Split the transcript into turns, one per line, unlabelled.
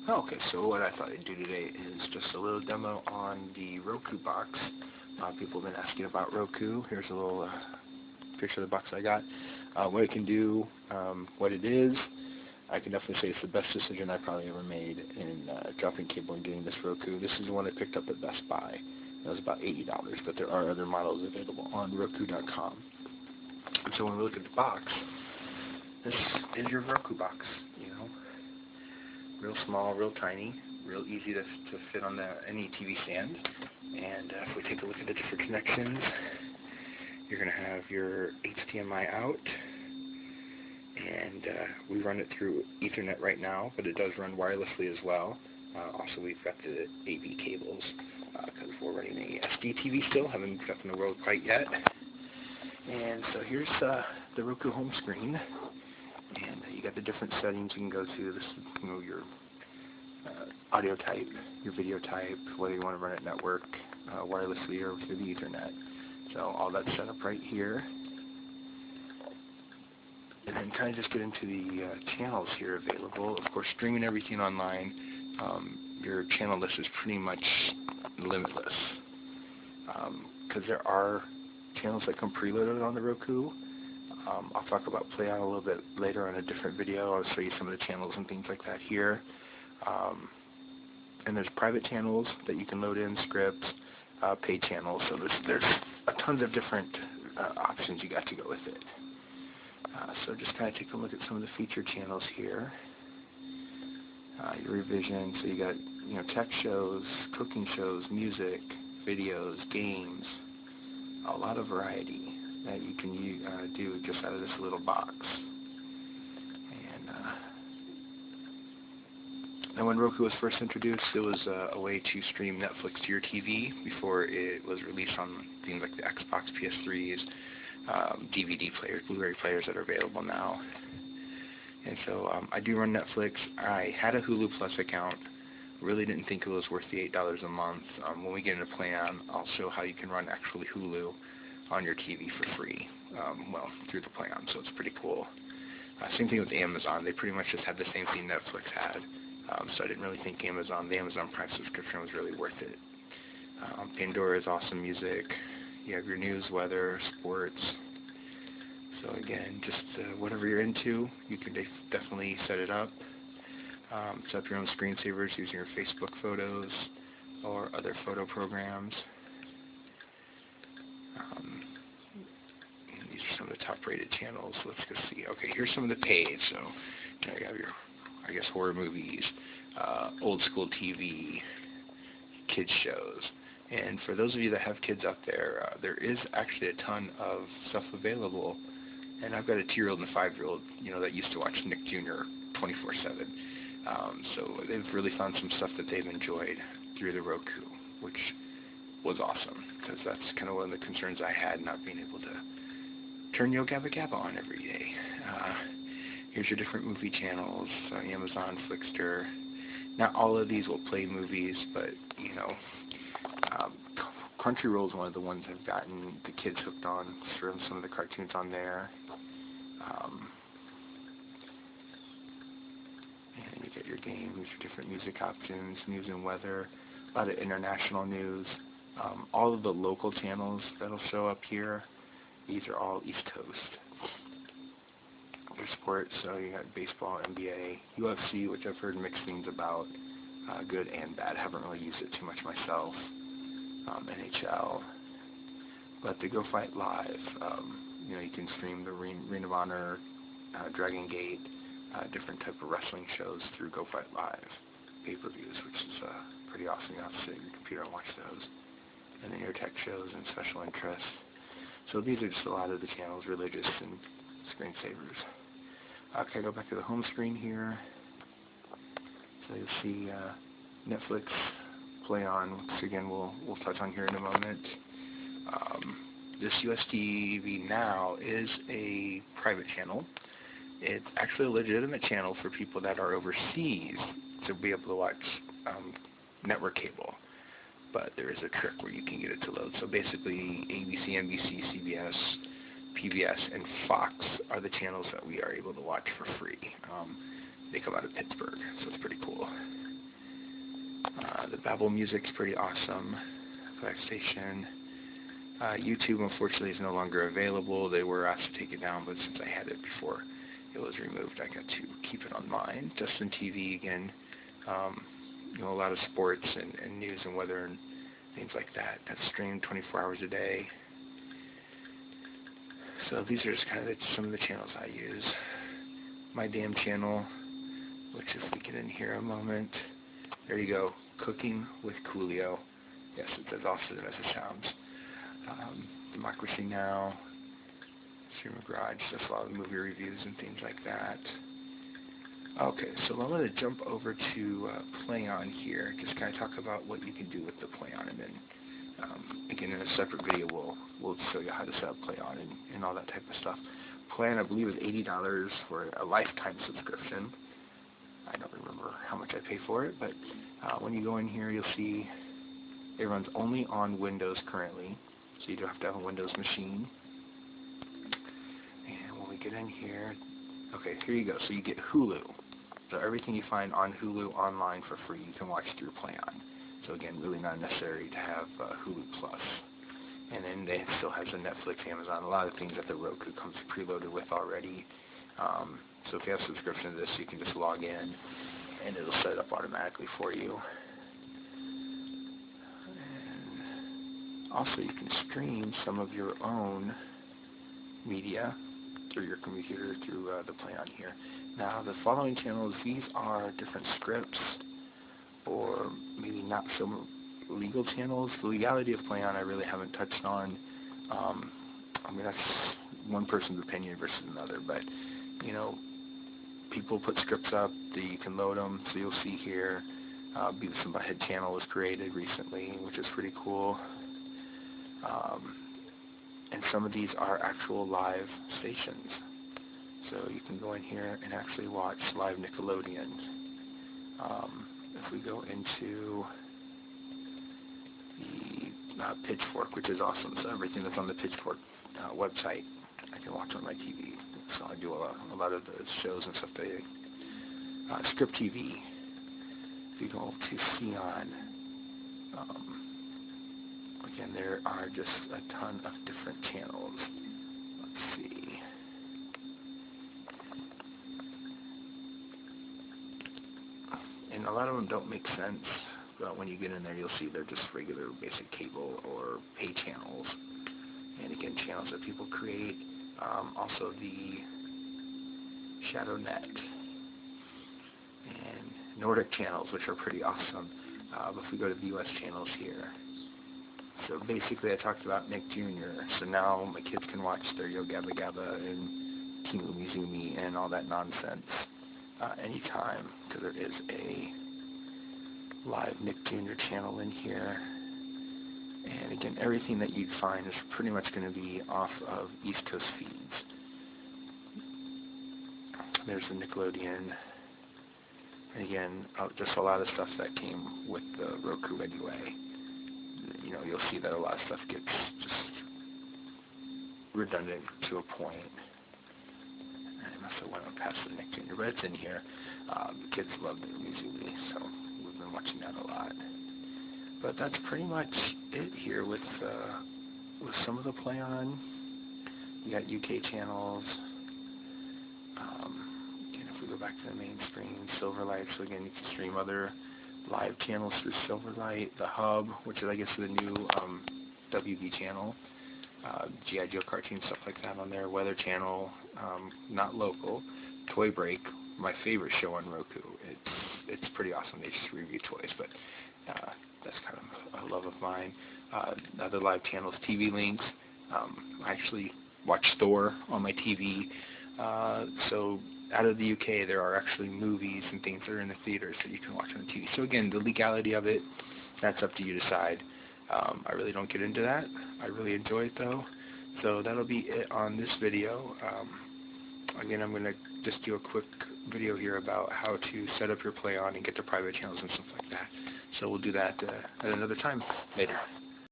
Okay, so what I thought I'd do today is just a little demo on the Roku box. People have been asking about Roku. Here's a little picture of the box I got. What it can do, what it is, I can definitely say it's the best decision I probably ever made in dropping cable and getting this Roku. This is the one I picked up at Best Buy. It was about $80, but there are other models available on Roku.com. So when we look at the box, this is your Roku box, you know. Real small, real tiny, real easy to fit on any TV stand. And if we take a look at the different connections, you're going to have your HDMI out, and we run it through Ethernet right now, but it does run wirelessly as well. Also, we've got the AV cables because we're running a SD TV still, haven't moved up in the world quite yet. And so here's the Roku home screen, and you got the different settings you can go to. This, you know, your audio type, your video type, whether you want to run it network, wirelessly, or through the Ethernet. So all that's set up right here. And then kind of just get into the channels here available. Of course, streaming everything online, your channel list is pretty much limitless. Because there are channels that come preloaded on the Roku. I'll talk about PlayOn a little bit later on a different video. I'll show you some of the channels and things like that here. And there's private channels that you can load in, scripts, paid channels. So there's a tons of different options you got to go with it. So just kind of take a look at some of the featured channels here. Your revision, so you got, you know, tech shows, cooking shows, music, videos, games, a lot of variety that you can do just out of this little box. And when Roku was first introduced, it was a way to stream Netflix to your TV before it was released on things like the Xbox, PS3s, DVD players, Blu-ray players that are available now. And so I do run Netflix. I had a Hulu Plus account. Really didn't think it was worth the $8 a month. When we get into PlayOn, I'll show how you can run actually Hulu on your TV for free, well, through the PlayOn, so it's pretty cool. Same thing with Amazon. They pretty much just had the same thing Netflix had. So I didn't really think the Amazon Prime subscription was really worth it. Pandora is awesome music. You have your news, weather, sports. So again, just whatever you're into, you can definitely set it up. Set up your own screensavers using your Facebook photos or other photo programs. And these are some of the top-rated channels. Let's go see. Okay, here's some of the paid. So you have your, I guess, horror movies, old school TV, kids shows. And for those of you that have kids out there, there is actually a ton of stuff available. And I've got a 2-year-old and a 5-year-old, you know, that used to watch Nick Jr. 24/7. So they've really found some stuff that they've enjoyed through the Roku, which was awesome, because that's kind of one of the concerns I had, not being able to turn Yo Gabba Gabba on every day. Here's your different movie channels, Amazon, Flixster. Not all of these will play movies, but, you know, Crunchyroll is one of the ones I've gotten the kids hooked on, through some of the cartoons on there. And you get your games, your different music options, news and weather, a lot of international news. All of the local channels that'll show up here, these are all East Coast. Your sports, so you got baseball, NBA, UFC, which I've heard mixed things about, good and bad. Haven't really used it too much myself. NHL, but the Go Fight Live, you know, you can stream the Ring of Honor, Dragon Gate, different type of wrestling shows through Go Fight Live, pay-per-views, which is pretty awesome. You have to sit at your computer and watch those. And then your tech shows and special interests. So these are just a lot of the channels, religious and screensavers. Okay, go back to the home screen here. So you'll see Netflix, PlayOn, which again we'll touch on here in a moment. This USTV Now is a private channel. It's actually a legitimate channel for people that are overseas to be able to watch network cable. But there is a trick where you can get it to load. So basically, ABC, NBC, CBS, PBS, and Fox are the channels that we are able to watch for free. They come out of Pittsburgh, so it's pretty cool. Babel Music's pretty awesome. Flex Station. YouTube, unfortunately, is no longer available. They were asked to take it down, but since I had it before it was removed, I got to keep it on mine. Justin TV, again, a lot of sports and news and weather and things like that. That's streamed 24 hours a day. So these are just kind of some of the channels I use. My damn channel, which if we get in here a moment, there you go, Cooking with Coolio. Yes, it's as awesome as it sounds. Democracy Now!, Streamer Garage, just a lot of movie reviews and things like that. Okay, so I'm going to jump over to PlayOn here, just kind of talk about what you can do with the PlayOn, and then again in a separate video we'll show you how to set up PlayOn and all that type of stuff. PlayOn, I believe, is $80 for a lifetime subscription. I don't remember how much I pay for it, but when you go in here, you'll see it runs only on Windows currently, so you don't have to have a Windows machine. And when we get in here, okay, here you go. So you get Hulu. So everything you find on Hulu online for free, you can watch through PlayOn. So again, really not necessary to have Hulu Plus. And then it still has the Netflix, Amazon, a lot of things that the Roku comes preloaded with already. So if you have a subscription to this, you can just log in and it'll set it up automatically for you. And also you can stream some of your own media through your computer through the PlayOn here. Now the following channels, these are different scripts or maybe not so legal channels. The legality of PlayOn I really haven't touched on. I mean, that's one person's opinion versus another, but people put scripts up that you can load them, so you'll see here Beavis and Butthead channel was created recently, which is pretty cool. And some of these are actual live stations. So you can go in here and actually watch live Nickelodeon. If we go into the Pitchfork, which is awesome, so everything that's on the Pitchfork website, I can watch on my TV. So I do a lot of the shows and stuff. Script TV. If you go to Xeon, again, there are just a ton of different channels. Let's see. And a lot of them don't make sense, but when you get in there, you'll see they're just regular basic cable or pay channels. And again, channels that people create. Also the ShadowNet and Nordic channels, which are pretty awesome. But if we go to the US channels here, so basically I talked about Nick Jr., so now my kids can watch their Yo Gabba Gabba and Team Umizoomi and all that nonsense anytime, because there is a live Nick Jr. channel in here. And again, everything that you'd find is pretty much going to be off of East Coast feeds. There's the Nickelodeon. And again, just a lot of stuff that came with the Roku anyway. You'll see that a lot of stuff gets just redundant to a point. I must have went on past the Nick Jr., but it's in here. The kids love the Umizoomi, so we've been watching that a lot. But that's pretty much it here with some of the PlayOn. You got UK channels. Again, if we go back to the main screen, Silverlight. So again, you can stream other live channels through Silverlight. The Hub, which is I guess the new WB channel. G.I. Joe cartoon, stuff like that on there. Weather Channel, not local. Toy Break, my favorite show on Roku. It's pretty awesome. They just review toys, but that's kind of a love of mine. Other live channels, TV Links. I actually watch Thor on my TV. So out of the UK, there are actually movies and things that are in the theaters that you can watch on the TV. So again, the legality of it, that's up to you to decide. I really don't get into that. I really enjoy it though. So that'll be it on this video. Again, I'm going to just do a quick video here about how to set up your PlayOn and get to private channels and stuff like that. So we'll do that at another time later.